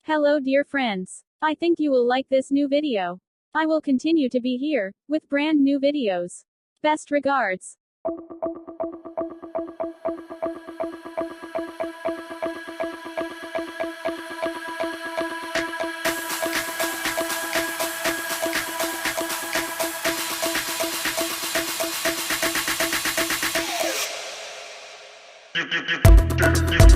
Hello dear friends. I think you will like this new video. I will continue to be here, with brand new videos. Best regards. You